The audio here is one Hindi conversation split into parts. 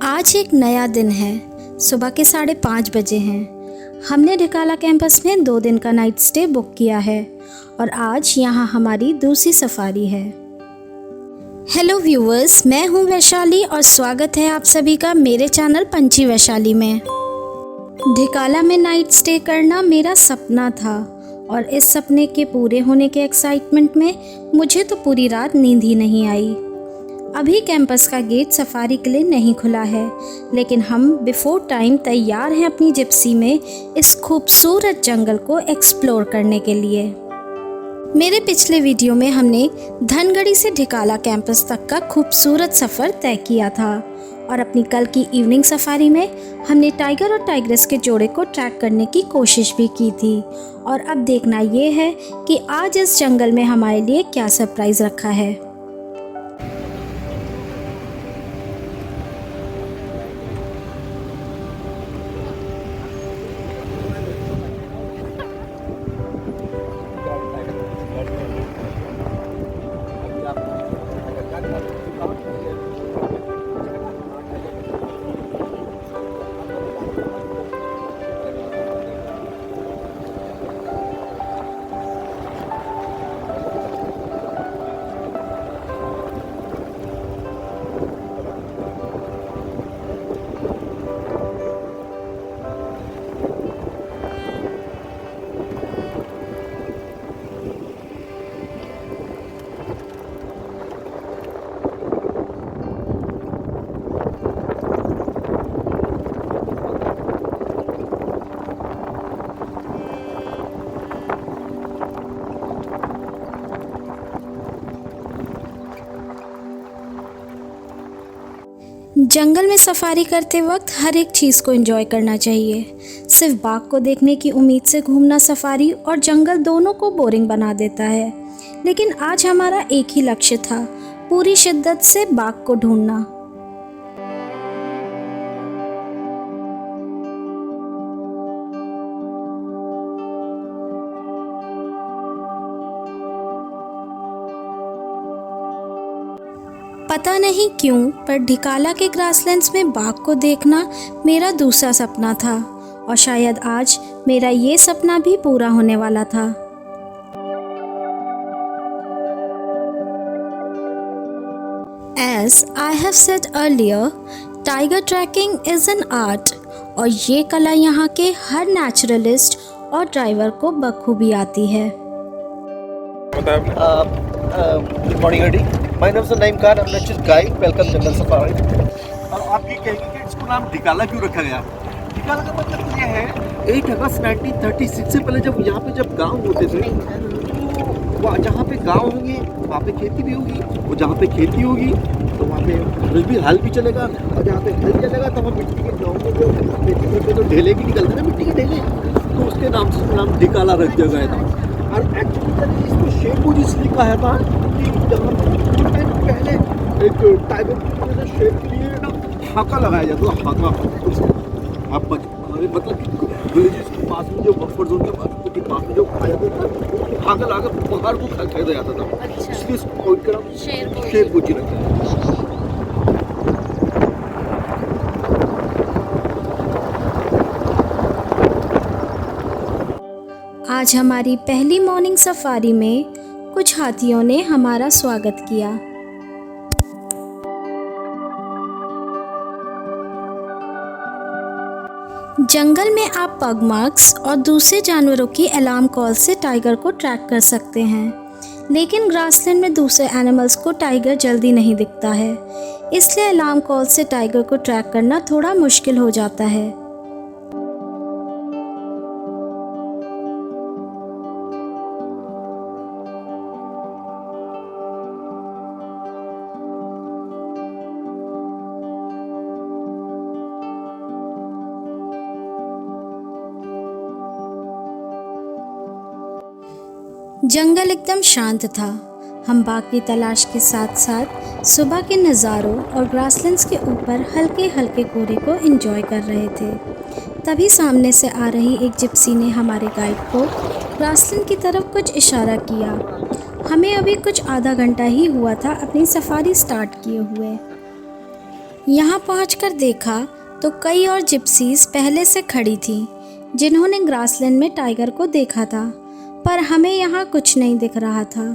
आज एक नया दिन है। सुबह के 5:30 बजे हैं। हमने ढिकाला कैंपस में 2 दिन का नाइट स्टे बुक किया है और आज यहाँ हमारी दूसरी सफारी है। हेलो व्यूवर्स, मैं हूँ वैशाली और स्वागत है आप सभी का मेरे चैनल पंची वैशाली में। ढिकाला में नाइट स्टे करना मेरा सपना था और इस सपने के पूरे होने के एक्साइटमेंट में मुझे तो पूरी रात नींद ही नहीं आई। अभी कैंपस का गेट सफारी के लिए नहीं खुला है, लेकिन हम बिफोर टाइम तैयार हैं अपनी जिप्सी में इस खूबसूरत जंगल को एक्सप्लोर करने के लिए। मेरे पिछले वीडियो में हमने धनगढ़ी से ढिकाला कैंपस तक का खूबसूरत सफ़र तय किया था और अपनी कल की इवनिंग सफारी में हमने टाइगर और टाइग्रेस के जोड़े को ट्रैक करने की कोशिश भी की थी। और अब देखना ये है कि आज इस जंगल में हमारे लिए क्या सरप्राइज़ रखा है। जंगल में सफारी करते वक्त हर एक चीज़ को एंजॉय करना चाहिए। सिर्फ बाघ को देखने की उम्मीद से घूमना सफारी और जंगल दोनों को बोरिंग बना देता है। लेकिन आज हमारा एक ही लक्ष्य था, पूरी शिद्दत से बाघ को ढूंढना। पता नहीं क्यों, पर ढिकाला के ग्रासलैंड्स में बाघ को देखना मेरा दूसरा सपना था और शायद आज मेरा ये सपना भी पूरा होने वाला था। As I have said earlier, tiger tracking is an art और ये कला यहाँ के हर नेचुरलिस्ट और ड्राइवर को बखूबी आती है। गुड मॉर्निंग एडी, my name is Naeem Khan, I am natural guide, welcome jungle safari. और आप ये कहेंगे कि इसको नाम ढिकाला क्यों रखा गया? ढिकाला का मतलब ये है 8 अगस्त 1936 से पहले जब गांव होते थे तो जहाँ पे गांव होंगे वहाँ पे खेती भी होगी, और जहाँ पे खेती होगी तो वहाँ पे हल भी चलेगा, और जहाँ पे हल चलेगा तो वहाँ मिट्टी के गाँव में जो ढेले भी निकलते ना, मिट्टी के ढेले, तो उसके नाम से नाम ढिकाला रख दिया गया था। और एक्चुअली इसको शेरपुर इसलिए कहा था कि जहाँ कुछ टाइम पहले एक टाइगर की शेर के लिए ना हाका लगाया जाता था, हाका मतलब विलेजेस के पास में जो बफर जोन के पास में जो खाया जाता था, हाका लगा पहाड़ को खरीदा जाता था। इसलिए इस पॉइंट का नाम शेरपुर जी रखा है। आज हमारी पहली मॉर्निंग सफारी में कुछ हाथियों ने हमारा स्वागत किया। जंगल में आप पग मार्क्स और दूसरे जानवरों की अलार्म कॉल से टाइगर को ट्रैक कर सकते हैं, लेकिन ग्रासलैंड में दूसरे एनिमल्स को टाइगर जल्दी नहीं दिखता है, इसलिए अलार्म कॉल से टाइगर को ट्रैक करना थोड़ा मुश्किल हो जाता है। जंगल एकदम शांत था। हम बाघ की तलाश के साथ साथ सुबह के नज़ारों और ग्रासलैंड्स के ऊपर हल्के हल्के कोहरे को एंजॉय कर रहे थे। तभी सामने से आ रही एक जिप्सी ने हमारे गाइड को ग्रासलैंड की तरफ कुछ इशारा किया। हमें अभी कुछ आधा घंटा ही हुआ था अपनी सफारी स्टार्ट किए हुए। यहाँ पहुंचकर देखा तो कई और जिप्सीज पहले से खड़ी थीं, जिन्होंने ग्रासलैंड में टाइगर को देखा था, पर हमें यहाँ कुछ नहीं दिख रहा था।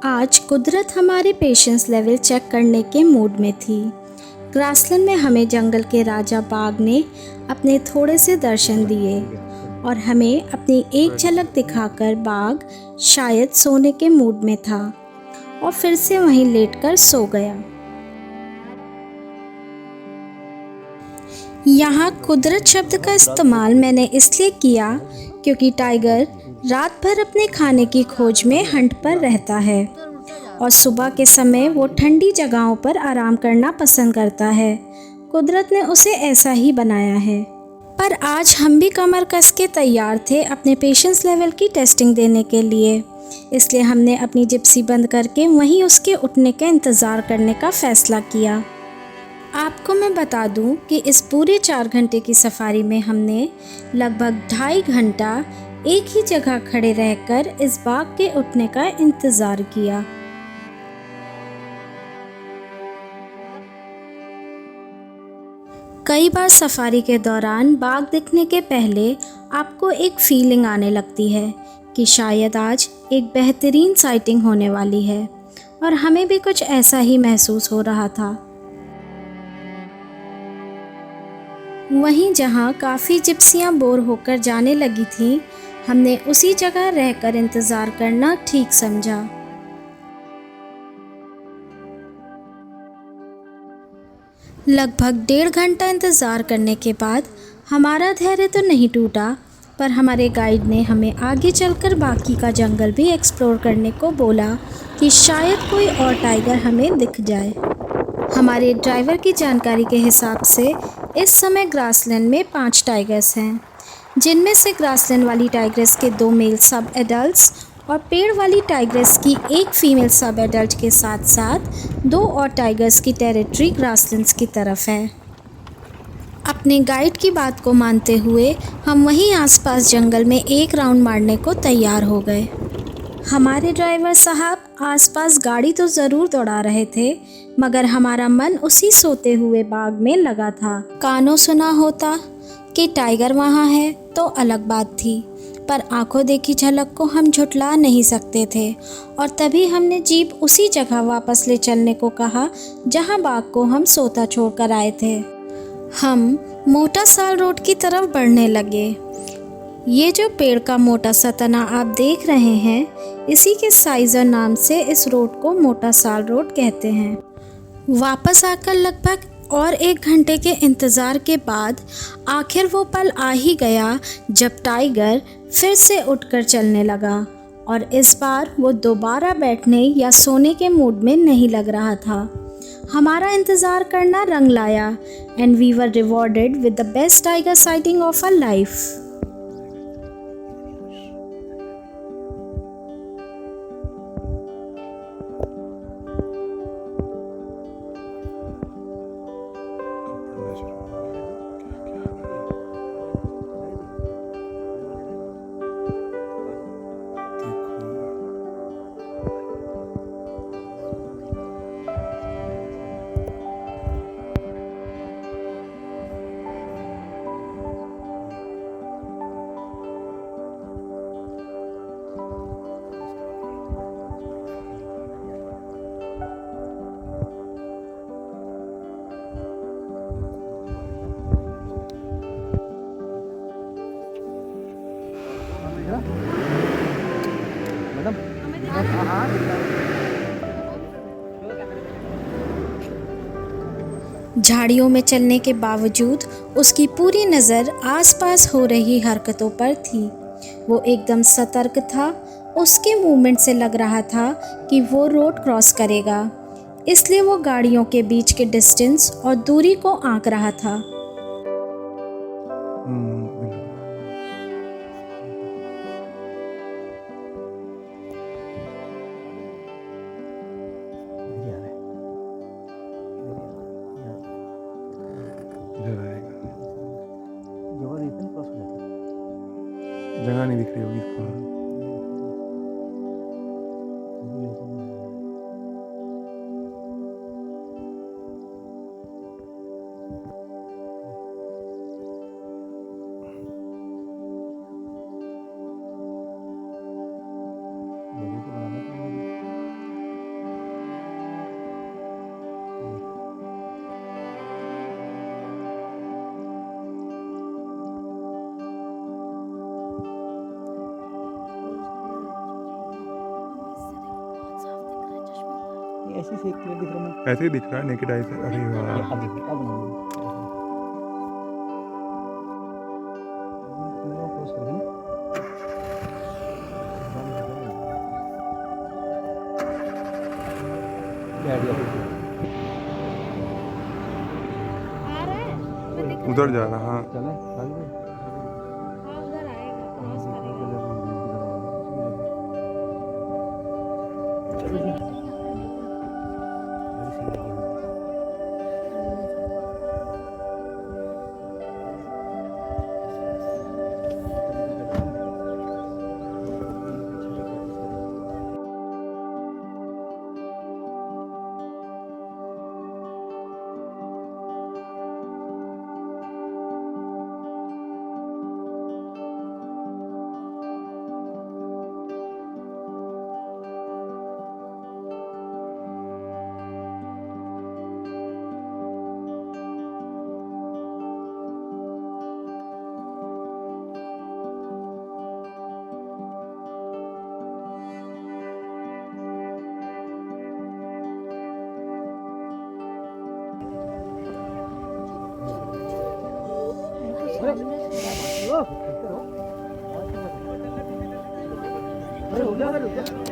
आज कुदरत हमारे पेशेंस लेवल चेक करने के मूड में थी। ग्रासलैंड में हमें जंगल के राजा बाघ ने अपने थोड़े से दर्शन दिए और हमें अपनी एक झलक दिखाकर बाघ शायद सोने के मूड में था और फिर से वहीं लेटकर सो गया। यहाँ कुदरत शब्द का इस्तेमाल मैंने इसलिए किया क्योंकि टाइगर रात भर अपने खाने की खोज में हंट पर रहता है और सुबह के समय वो ठंडी जगहों पर आराम करना पसंद करता है। कुदरत ने उसे ऐसा ही बनाया है। पर आज हम भी कमर कस के तैयार थे अपने पेशेंस लेवल की टेस्टिंग देने के लिए, इसलिए हमने अपनी जिप्सी बंद करके वहीं उसके उठने का इंतज़ार करने का फ़ैसला किया। आपको मैं बता दूं कि इस पूरे 4 घंटे की सफारी में हमने लगभग 2.5 घंटा एक ही जगह खड़े रहकर इस बाघ के उठने का इंतज़ार किया। कई बार सफारी के दौरान बाघ दिखने के पहले आपको एक फीलिंग आने लगती है कि शायद आज एक बेहतरीन साइटिंग होने वाली है, और हमें भी कुछ ऐसा ही महसूस हो रहा था। वहीं जहां काफ़ी जिप्सियां बोर होकर जाने लगी थीं, हमने उसी जगह रहकर इंतज़ार करना ठीक समझा। लगभग 1.5 घंटा इंतज़ार करने के बाद हमारा धैर्य तो नहीं टूटा, पर हमारे गाइड ने हमें आगे चलकर बाकी का जंगल भी एक्सप्लोर करने को बोला कि शायद कोई और टाइगर हमें दिख जाए। हमारे ड्राइवर की जानकारी के हिसाब से इस समय ग्रासलैंड में 5 टाइगर्स हैं, जिनमें से ग्रासलैंड वाली टाइग्रेस के 2 मेल सब एडल्ट्स और पेड़ वाली टाइग्रेस की 1 फीमेल सब एडल्ट के साथ साथ 2 और टाइगर्स की टेरिटरी ग्रासलैंड्स की तरफ है। अपने गाइड की बात को मानते हुए हम वहीं आसपास जंगल में एक राउंड मारने को तैयार हो गए। हमारे ड्राइवर साहब आसपास गाड़ी तो ज़रूर दौड़ा रहे थे, मगर हमारा मन उसी सोते हुए बाघ में लगा था। कानों सुना होता कि टाइगर वहाँ है तो अलग बात थी, पर आंखों देखी झलक को हम झुठला नहीं सकते थे, और तभी हमने जीप उसी जगह वापस ले चलने को कहा जहाँ बाघ को हम सोता छोड़कर आए थे। हम मोटा साल रोड की तरफ बढ़ने लगे। ये जो पेड़ का मोटा सा तना आप देख रहे हैं, इसी के साइज़र नाम से इस रोड को मोटा साल रोड कहते हैं। वापस आकर लगभग और 1 घंटे के इंतज़ार के बाद आखिर वो पल आ ही गया जब टाइगर फिर से उठकर चलने लगा, और इस बार वो दोबारा बैठने या सोने के मूड में नहीं लग रहा था। हमारा इंतज़ार करना रंग लाया, and we were rewarded with the best tiger sighting of our life. झाड़ियों में चलने के बावजूद उसकी पूरी नज़र आसपास हो रही हरकतों पर थी। वो एकदम सतर्क था। उसके मूवमेंट से लग रहा था कि वो रोड क्रॉस करेगा, इसलिए वो गाड़ियों के बीच के डिस्टेंस और दूरी को आंक रहा था। जगह नहीं दिख रही होगी इसको। ऐसी से क्लियर दिख रहा है। ऐसे ही दिख रहा है नेकेड आई से। अरे वाह, अब देखिए, अब उधर जा रहा। हाँ चले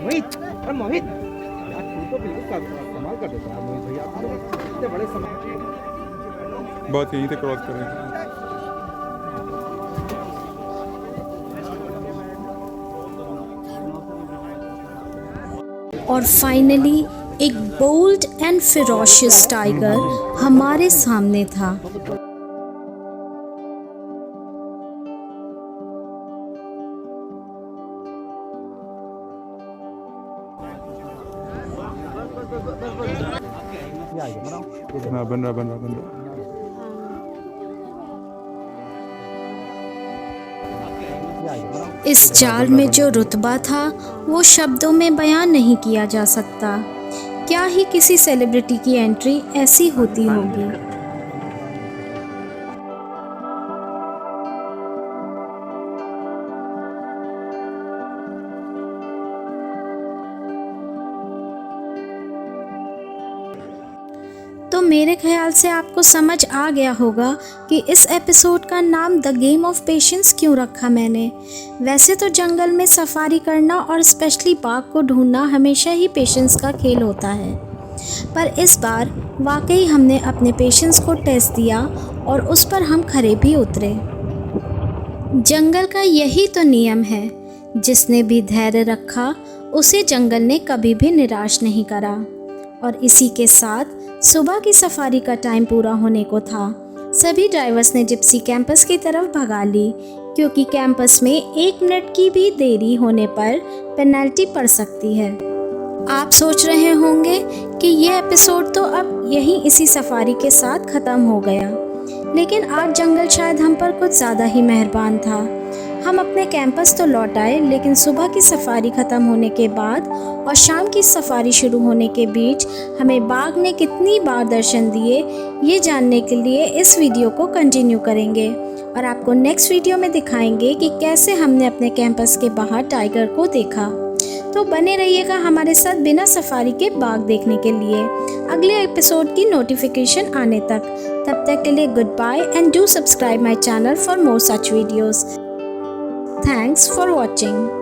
मोहित, अरे मोहित यार, तू तो बिल्कुल कमाल कर देता है मोहित भैया। आप लोग इतने बड़े समय बस यहीं से क्रॉस करें। और फाइनली एक बोल्ड एंड फेरोशियस टाइगर हमारे सामने था। हाँ, बन रहा। इस जाल में जो रुतबा था वो शब्दों में बयान नहीं किया जा सकता। क्या ही किसी सेलिब्रिटी की एंट्री ऐसी होती होगी। तो मेरे ख्याल से आपको समझ आ गया होगा कि इस एपिसोड का नाम द गेम ऑफ पेशेंस क्यों रखा मैंने। वैसे तो जंगल में सफारी करना और स्पेशली बाघ को ढूंढना हमेशा ही पेशेंस का खेल होता है, पर इस बार वाकई हमने अपने पेशेंस को टेस्ट दिया और उस पर हम खरे भी उतरे। जंगल का यही तो नियम है, जिसने भी धैर्य रखा उसे जंगल ने कभी भी निराश नहीं करा। और इसी के साथ सुबह की सफारी का टाइम पूरा होने को था। सभी ड्राइवर्स ने जिप्सी कैंपस की तरफ भगा ली, क्योंकि कैंपस में 1 मिनट की भी देरी होने पर पेनल्टी पड़ सकती है। आप सोच रहे होंगे कि ये एपिसोड तो अब यहीं इसी सफारी के साथ ख़त्म हो गया, लेकिन आज जंगल शायद हम पर कुछ ज़्यादा ही मेहरबान था। हम अपने कैंपस तो लौट आए, लेकिन सुबह की सफारी ख़त्म होने के बाद और शाम की सफारी शुरू होने के बीच हमें बाघ ने कितनी बार दर्शन दिए, ये जानने के लिए इस वीडियो को कंटिन्यू करेंगे और आपको नेक्स्ट वीडियो में दिखाएंगे कि कैसे हमने अपने कैंपस के बाहर टाइगर को देखा। तो बने रहिएगा हमारे साथ बिना सफारी के बाघ देखने के लिए अगले एपिसोड की नोटिफिकेशन आने तक। तब तक के लिए goodbye and do subscribe my channel for more such videos. Thanks for watching.